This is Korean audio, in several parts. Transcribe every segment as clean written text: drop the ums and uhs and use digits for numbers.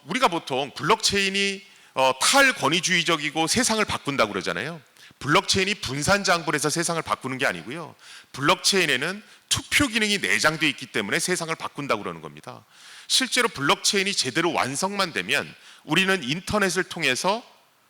우리가 보통 블록체인이 탈권위주의적이고 세상을 바꾼다고 그러잖아요. 블록체인이 분산장부해서 세상을 바꾸는 게 아니고요. 블록체인에는 투표 기능이 내장되어 있기 때문에 세상을 바꾼다고 그러는 겁니다. 실제로 블록체인이 제대로 완성만 되면 우리는 인터넷을 통해서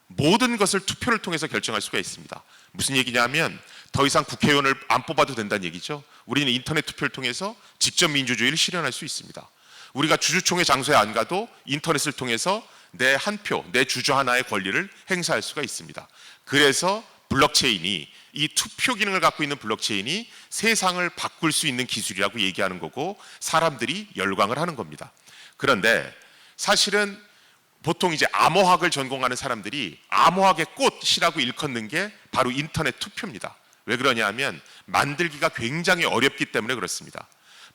모든 것을 투표를 통해서 결정할 수가 있습니다. 무슨 얘기냐면 더 이상 국회의원을 안 뽑아도 된다는 얘기죠. 우리는 인터넷 투표를 통해서 직접 민주주의를 실현할 수 있습니다. 우리가 주주총회 장소에 안 가도 인터넷을 통해서 내 한 표, 내 주주 하나의 권리를 행사할 수가 있습니다. 그래서 블록체인이, 이 투표 기능을 갖고 있는 블록체인이 세상을 바꿀 수 있는 기술이라고 얘기하는 거고 사람들이 열광을 하는 겁니다. 그런데 사실은 보통 이제 암호학을 전공하는 사람들이 암호학의 꽃이라고 일컫는 게 바로 인터넷 투표입니다. 왜 그러냐면 만들기가 굉장히 어렵기 때문에 그렇습니다.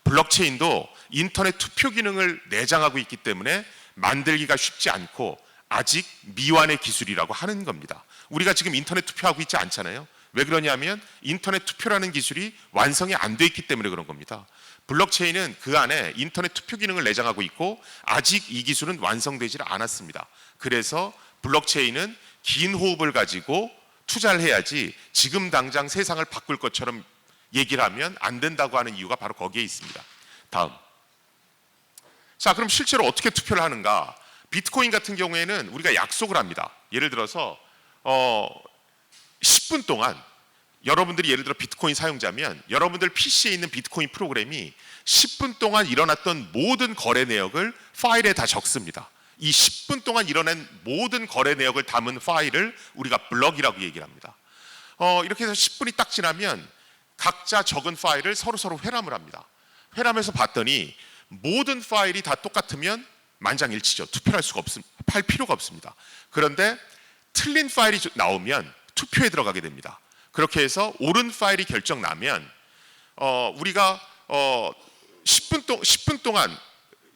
블록체인도 인터넷 투표 기능을 내장하고 있기 때문에 만들기가 쉽지 않고 아직 미완의 기술이라고 하는 겁니다. 우리가 지금 인터넷 투표하고 있지 않잖아요. 왜 그러냐면 인터넷 투표라는 기술이 완성이 안 돼 있기 때문에 그런 겁니다. 블록체인은 그 안에 인터넷 투표 기능을 내장하고 있고 아직 이 기술은 완성되지 않았습니다. 그래서 블록체인은 긴 호흡을 가지고 투자를 해야지 지금 당장 세상을 바꿀 것처럼 얘기를 하면 안 된다고 하는 이유가 바로 거기에 있습니다. 다음. 자, 그럼 실제로 어떻게 투표를 하는가? 비트코인 같은 경우에는 우리가 약속을 합니다. 예를 들어서 10분 동안 여러분들이 예를 들어 비트코인 사용자면 여러분들 PC에 있는 비트코인 프로그램이 10분 동안 일어났던 모든 거래 내역을 파일에 다 적습니다. 이 10분 동안 일어난 모든 거래 내역을 담은 파일을 우리가 블럭이라고 얘기를 합니다. 이렇게 해서 10분이 딱 지나면 각자 적은 파일을 서로 회람을 합니다. 회람해서 봤더니 모든 파일이 다 똑같으면 만장일치죠. 투표할 수가 할 필요가 없습니다. 그런데 틀린 파일이 나오면 투표에 들어가게 됩니다. 그렇게 해서 옳은 파일이 결정 나면 우리가 10분 동안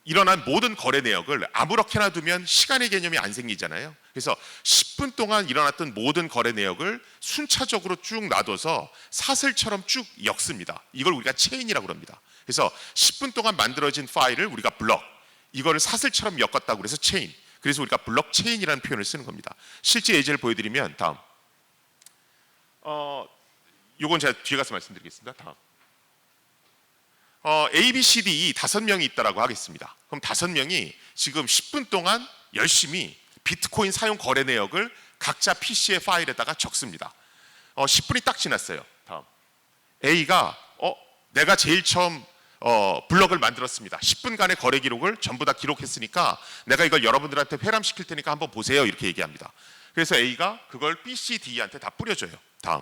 일어난 모든 거래 내역을 아무렇게나 두면 시간의 개념이 안 생기잖아요. 그래서 10분 동안 일어났던 모든 거래 내역을 순차적으로 쭉 놔둬서 사슬처럼 쭉 엮습니다. 이걸 우리가 체인이라고 합니다. 그래서 10분 동안 만들어진 파일을 우리가 블럭, 이거를 사슬처럼 엮었다고 그래서 체인. 그래서 우리가 블록체인이라는 표현을 쓰는 겁니다. 실제 예제를 보여드리면 다음. 요건 제가 뒤에 가서 말씀드리겠습니다. 다음. A, B, C, D 5명이 있다라고 하겠습니다. 그럼 5명이 지금 10분 동안 열심히 비트코인 사용 거래 내역을 각자 PC의 파일에다가 적습니다. 10분이 딱 지났어요. 다음. A가 내가 제일 처음 블럭을 만들었습니다. 10분간의 거래 기록을 전부 다 기록했으니까 내가 이걸 여러분들한테 회람시킬 테니까 한번 보세요. 이렇게 얘기합니다. 그래서 A가 그걸 B, C, D한테 다 뿌려줘요. 다음.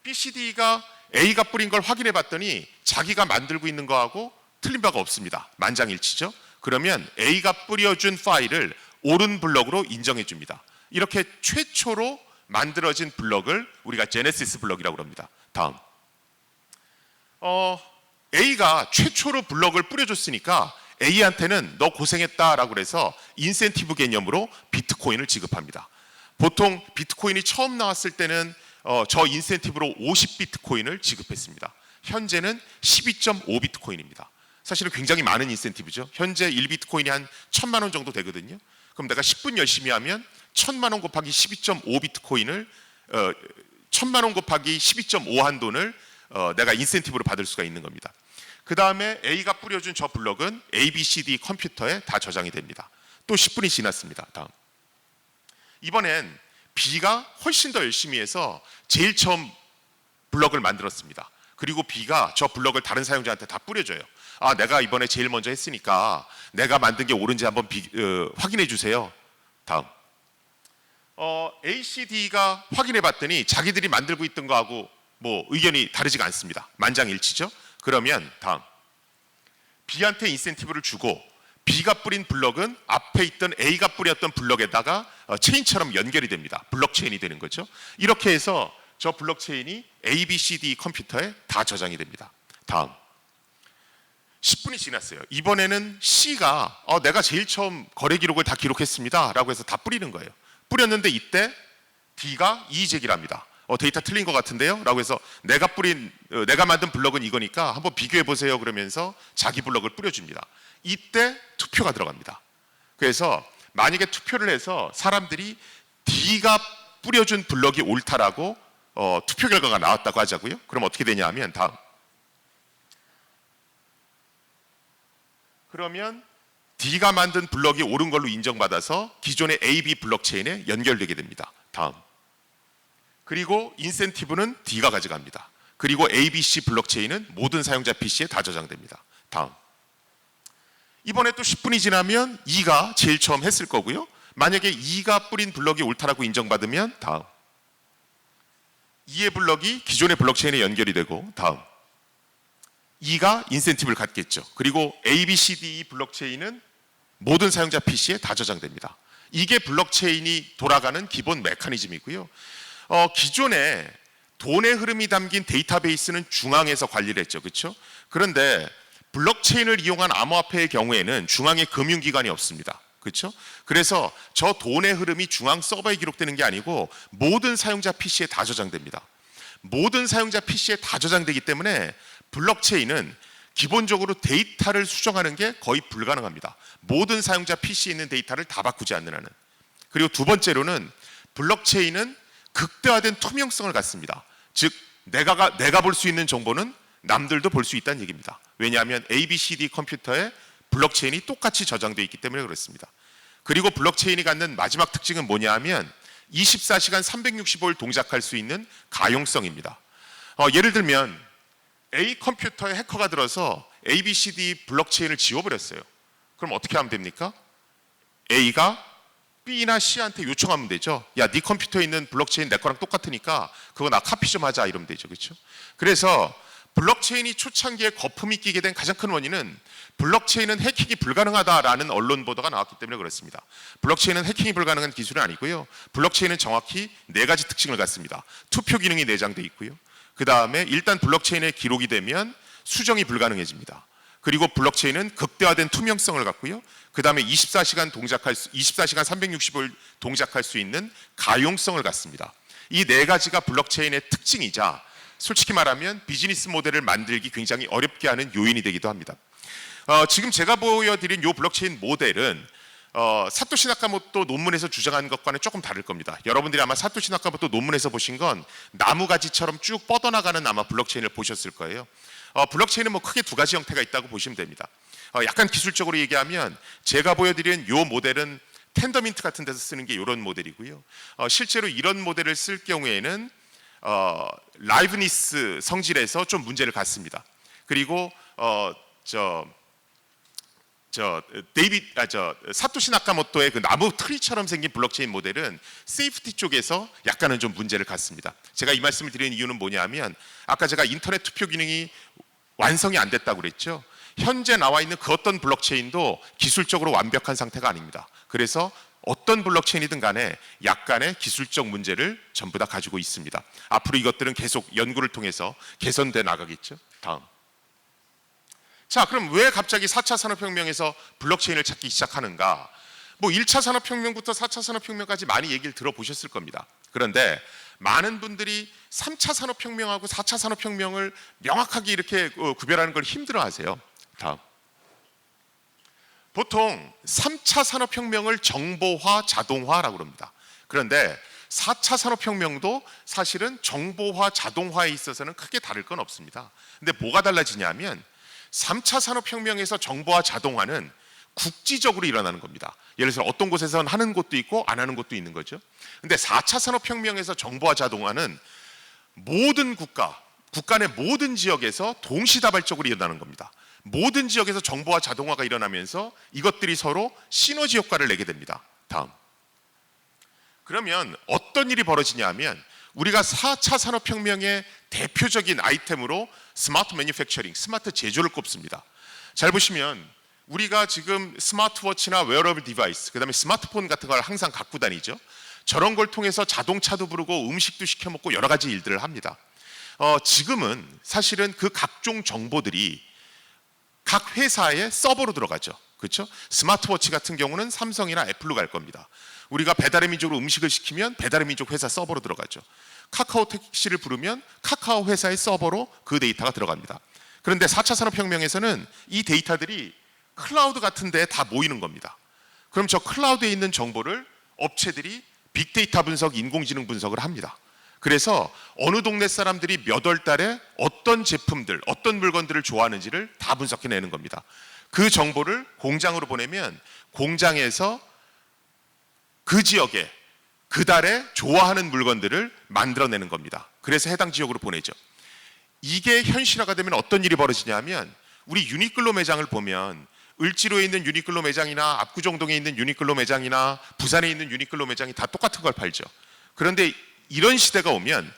B, C, D가 A가 뿌린 걸 확인해 봤더니 자기가 만들고 있는 거하고 틀린 바가 없습니다. 만장일치죠. 그러면 A가 뿌려준 파일을 옳은 블럭으로 인정해 줍니다. 이렇게 최초로 만들어진 블럭을 우리가 제네시스 블럭이라고 합니다. 다음. A가 최초로 블럭을 뿌려줬으니까 A한테는 너 고생했다라고 해서 인센티브 개념으로 비트코인을 지급합니다. 보통 비트코인이 처음 나왔을 때는 저 인센티브로 50비트코인을 지급했습니다. 현재는 12.5비트코인입니다. 사실은 굉장히 많은 인센티브죠. 현재 1비트코인이 한 1,000만 원 정도 되거든요. 그럼 내가 10분 열심히 하면 1,000만 원 곱하기 12.5비트코인을 1,000만 원 곱하기 12.5 한 돈을 내가 인센티브로 받을 수가 있는 겁니다. 그 다음에 A가 뿌려준 저 블럭은 ABCD 컴퓨터에 다 저장이 됩니다. 또 10분이 지났습니다. 다음. 이번엔 B가 훨씬 더 열심히 해서 제일 처음 블럭을 만들었습니다. 그리고 B가 저 블럭을 다른 사용자한테 다 뿌려줘요. 내가 이번에 제일 먼저 했으니까 내가 만든 게 옳은지 한번 확인해 주세요. 다음. A, C, D가 확인해 봤더니 자기들이 만들고 있던 거하고 뭐 의견이 다르지가 않습니다. 만장일치죠. 그러면 다음. B한테 인센티브를 주고 B가 뿌린 블럭은 앞에 있던 A가 뿌렸던 블럭에다가 체인처럼 연결이 됩니다. 블록체인이 되는 거죠. 이렇게 해서 저 블록체인이 A, B, C, D 컴퓨터에 다 저장이 됩니다. 다음. 10분이 지났어요. 이번에는 C가 내가 제일 처음 거래 기록을 다 기록했습니다 라고 해서 다 뿌리는 거예요. 뿌렸는데 이때 D가 이의 제기를 합니다. 데이터 틀린 것 같은데요? 라고 해서 내가 만든 블럭은 이거니까 한번 비교해 보세요. 그러면서 자기 블럭을 뿌려줍니다. 이때 투표가 들어갑니다. 그래서 만약에 투표를 해서 사람들이 D가 뿌려준 블럭이 옳다라고 투표 결과가 나왔다고 하자고요. 그럼 어떻게 되냐 하면 다음. 그러면 D가 만든 블럭이 옳은 걸로 인정받아서 기존의 AB 블록체인에 연결되게 됩니다. 다음. 그리고 인센티브는 D가 가져갑니다. 그리고 ABC 블록체인은 모든 사용자 PC에 다 저장됩니다. 다음. 이번에 또 10분이 지나면 E가 제일 처음 했을 거고요. 만약에 E가 뿌린 블럭이 옳다라고 인정받으면 다음. E의 블럭이 기존의 블록체인에 연결이 되고 다음. E가 인센티브를 갖겠죠. 그리고 ABCD 블록체인은 모든 사용자 PC에 다 저장됩니다. 이게 블록체인이 돌아가는 기본 메커니즘이고요. 기존에 돈의 흐름이 담긴 데이터베이스는 중앙에서 관리를 했죠. 그렇죠? 그런데 블록체인을 이용한 암호화폐의 경우에는 중앙에 금융기관이 없습니다. 그렇죠? 그래서 저 돈의 흐름이 중앙 서버에 기록되는 게 아니고 모든 사용자 PC에 다 저장됩니다. 모든 사용자 PC에 다 저장되기 때문에 블록체인은 기본적으로 데이터를 수정하는 게 거의 불가능합니다. 모든 사용자 PC에 있는 데이터를 다 바꾸지 않는 한은. 그리고 두 번째로는 블록체인은 극대화된 투명성을 갖습니다. 즉 내가 볼 수 있는 정보는 남들도 볼 수 있다는 얘기입니다. 왜냐하면 ABCD 컴퓨터에 블록체인이 똑같이 저장되어 있기 때문에 그렇습니다. 그리고 블록체인이 갖는 마지막 특징은 뭐냐 하면 24시간 365일 동작할 수 있는 가용성입니다. 예를 들면 A 컴퓨터에 해커가 들어서 ABCD 블록체인을 지워버렸어요. 그럼 어떻게 하면 됩니까? A가 B나 C한테 요청하면 되죠. 야, 네 컴퓨터에 있는 블록체인 내 거랑 똑같으니까 그거 나 카피 좀 하자 이러면 되죠. 그렇죠? 그래서 블록체인이 초창기에 거품이 끼게 된 가장 큰 원인은 블록체인은 해킹이 불가능하다라는 언론 보도가 나왔기 때문에 그렇습니다. 블록체인은 해킹이 불가능한 기술은 아니고요. 블록체인은 정확히 네 가지 특징을 갖습니다. 투표 기능이 내장되어 있고요. 그 다음에 일단 블록체인에 기록이 되면 수정이 불가능해집니다. 그리고 블록체인은 극대화된 투명성을 갖고요. 그 다음에 24시간 365일 동작할 수 있는 가용성을 갖습니다. 이 네 가지가 블록체인의 특징이자 솔직히 말하면 비즈니스 모델을 만들기 굉장히 어렵게 하는 요인이 되기도 합니다. 지금 제가 보여드린 이 블록체인 모델은 사토시 나카모토 논문에서 주장한 것과는 조금 다를 겁니다. 여러분들이 아마 사토시 나카모토 논문에서 보신 건 나무가지처럼 쭉 뻗어나가는 아마 블록체인을 보셨을 거예요. 블록체인은 뭐 크게 두 가지 형태가 있다고 보시면 됩니다. 약간 기술적으로 얘기하면 제가 보여드린 이 모델은 텐더민트 같은 데서 쓰는 게 이런 모델이고요. 실제로 이런 모델을 쓸 경우에는 라이브니스 성질에서 좀 문제를 갖습니다. 그리고 사토시 나카모토의 그 나무 트리처럼 생긴 블록체인 모델은 세이프티 쪽에서 약간은 좀 문제를 갖습니다. 제가 이 말씀을 드리는 이유는 뭐냐면 아까 제가 인터넷 투표 기능이 완성이 안 됐다고 그랬죠. 현재 나와 있는 그 어떤 블록체인도 기술적으로 완벽한 상태가 아닙니다. 그래서 어떤 블록체인이든 간에 약간의 기술적 문제를 전부 다 가지고 있습니다. 앞으로 이것들은 계속 연구를 통해서 개선돼 나가겠죠. 다음. 자, 그럼 왜 갑자기 4차 산업혁명에서 블록체인을 찾기 시작하는가? 뭐 1차 산업혁명부터 4차 산업혁명까지 많이 얘기를 들어보셨을 겁니다. 그런데 많은 분들이 3차 산업혁명하고 4차 산업혁명을 명확하게 이렇게 구별하는 걸 힘들어하세요. 다음. 보통 3차 산업혁명을 정보화, 자동화라고 합니다. 그런데 4차 산업혁명도 사실은 정보화, 자동화에 있어서는 크게 다를 건 없습니다. 근데 뭐가 달라지냐면 3차 산업혁명에서 정보화, 자동화는 국지적으로 일어나는 겁니다. 예를 들어서 어떤 곳에서는 하는 곳도 있고 안 하는 곳도 있는 거죠. 근데 4차 산업혁명에서 정보화, 자동화는 모든 국가 내 모든 지역에서 동시다발적으로 일어나는 겁니다. 모든 지역에서 정보화, 자동화가 일어나면서 이것들이 서로 시너지 효과를 내게 됩니다. 다음. 그러면 어떤 일이 벌어지냐 하면 우리가 4차 산업혁명의 대표적인 아이템으로 스마트 매니팩처링, 스마트 제조를 꼽습니다. 잘 보시면 우리가 지금 스마트워치나 웨어러블 디바이스, 그 다음에 스마트폰 같은 걸 항상 갖고 다니죠. 저런 걸 통해서 자동차도 부르고 음식도 시켜 먹고 여러 가지 일들을 합니다. 지금은 사실은 그 각종 정보들이 각 회사의 서버로 들어가죠. 그렇죠? 스마트워치 같은 경우는 삼성이나 애플로 갈 겁니다. 우리가 배달의 민족으로 음식을 시키면 배달의 민족 회사 서버로 들어가죠. 카카오 택시를 부르면 카카오 회사의 서버로 그 데이터가 들어갑니다. 그런데 4차 산업혁명에서는 이 데이터들이 클라우드 같은 데에 다 모이는 겁니다. 그럼 저 클라우드에 있는 정보를 업체들이 빅데이터 분석, 인공지능 분석을 합니다. 그래서 어느 동네 사람들이 몇 월 달에 어떤 제품들, 어떤 물건들을 좋아하는지를 다 분석해내는 겁니다. 그 정보를 공장으로 보내면 공장에서 그 지역에 그 달에 좋아하는 물건들을 만들어내는 겁니다. 그래서 해당 지역으로 보내죠. 이게 현실화가 되면 어떤 일이 벌어지냐면 우리 유니클로 매장을 보면 을지로에 있는 유니클로 매장이나 압구정동에 있는 유니클로 매장이나 부산에 있는 유니클로 매장이 다 똑같은 걸 팔죠. 그런데 이런 시대가 오면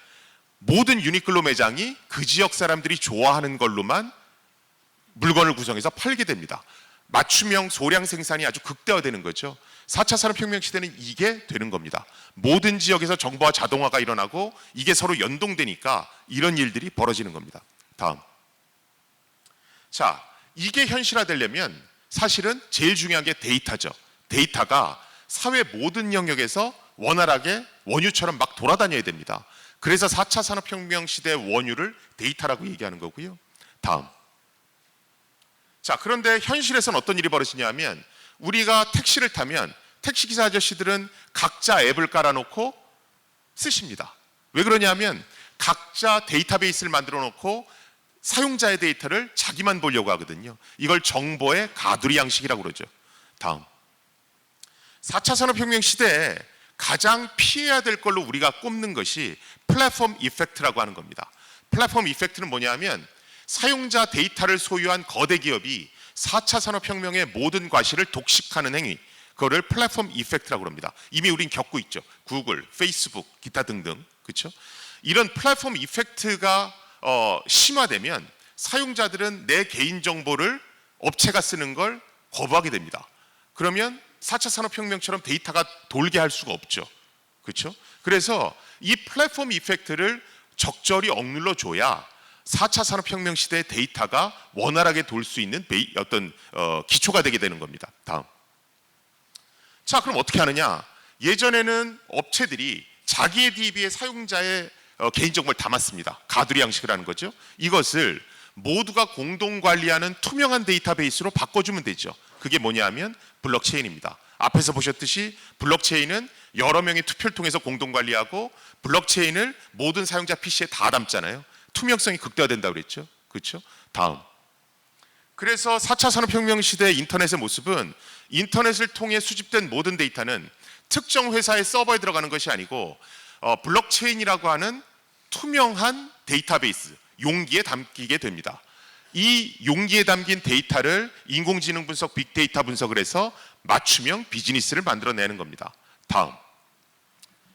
모든 유니클로 매장이 그 지역 사람들이 좋아하는 걸로만 물건을 구성해서 팔게 됩니다. 맞춤형 소량 생산이 아주 극대화되는 거죠. 4차 산업혁명 시대는 이게 되는 겁니다. 모든 지역에서 정보화 자동화가 일어나고 이게 서로 연동되니까 이런 일들이 벌어지는 겁니다. 다음. 자, 이게 현실화되려면 사실은 제일 중요한 게 데이터죠. 데이터가 사회 모든 영역에서 원활하게 원유처럼 막 돌아다녀야 됩니다. 그래서 4차 산업혁명 시대의 원유를 데이터라고 얘기하는 거고요. 다음. 자, 그런데 현실에서는 어떤 일이 벌어지냐면 우리가 택시를 타면 택시기사 아저씨들은 각자 앱을 깔아놓고 쓰십니다. 왜 그러냐면 각자 데이터베이스를 만들어 놓고 사용자의 데이터를 자기만 보려고 하거든요. 이걸 정보의 가두리 양식이라고 그러죠. 다음. 4차 산업혁명 시대에 가장 피해야 될 걸로 우리가 꼽는 것이 플랫폼 이펙트라고 하는 겁니다. 플랫폼 이펙트는 뭐냐면 사용자 데이터를 소유한 거대 기업이 4차 산업혁명의 모든 과실을 독식하는 행위, 그거를 플랫폼 이펙트라고 합니다. 이미 우린 겪고 있죠. 구글, 페이스북, 기타 등등. 그렇죠? 이런 플랫폼 이펙트가 심화되면 사용자들은 내 개인정보를 업체가 쓰는 걸 거부하게 됩니다. 그러면 4차 산업혁명처럼 데이터가 돌게 할 수가 없죠. 그렇죠? 그래서 이 플랫폼 이펙트를 적절히 억눌러 줘야 4차 산업혁명 시대의 데이터가 원활하게 돌 수 있는 어떤 기초가 되게 되는 겁니다. 다음. 자, 그럼 어떻게 하느냐? 예전에는 업체들이 자기의 DB에 사용자의 개인정보를 담았습니다. 가두리 양식을 하는 거죠. 이것을 모두가 공동 관리하는 투명한 데이터베이스로 바꿔주면 되죠. 그게 뭐냐면 블록체인입니다. 앞에서 보셨듯이 블록체인은 여러 명의 투표를 통해서 공동 관리하고 블록체인을 모든 사용자 PC에 다 담잖아요. 투명성이 극대화된다고 그랬죠. 그렇죠? 다음. 그래서 4차 산업혁명 시대의 인터넷의 모습은 인터넷을 통해 수집된 모든 데이터는 특정 회사의 서버에 들어가는 것이 아니고 블록체인이라고 하는 투명한 데이터베이스, 용기에 담기게 됩니다. 이 용기에 담긴 데이터를 인공지능 분석, 빅데이터 분석을 해서 맞춤형 비즈니스를 만들어내는 겁니다. 다음.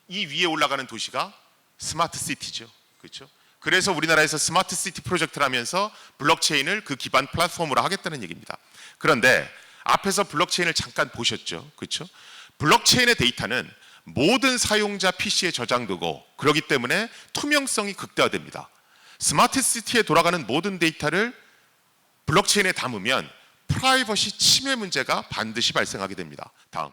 이 위에 올라가는 도시가 스마트 시티죠. 그렇죠? 그래서 우리나라에서 스마트 시티 프로젝트를 하면서 블록체인을 그 기반 플랫폼으로 하겠다는 얘기입니다. 그런데 앞에서 블록체인을 잠깐 보셨죠. 그렇죠? 블록체인의 데이터는 모든 사용자 PC에 저장되고 그렇기 때문에 투명성이 극대화됩니다. 스마트 시티에 돌아가는 모든 데이터를 블록체인에 담으면 프라이버시 침해 문제가 반드시 발생하게 됩니다. 다음.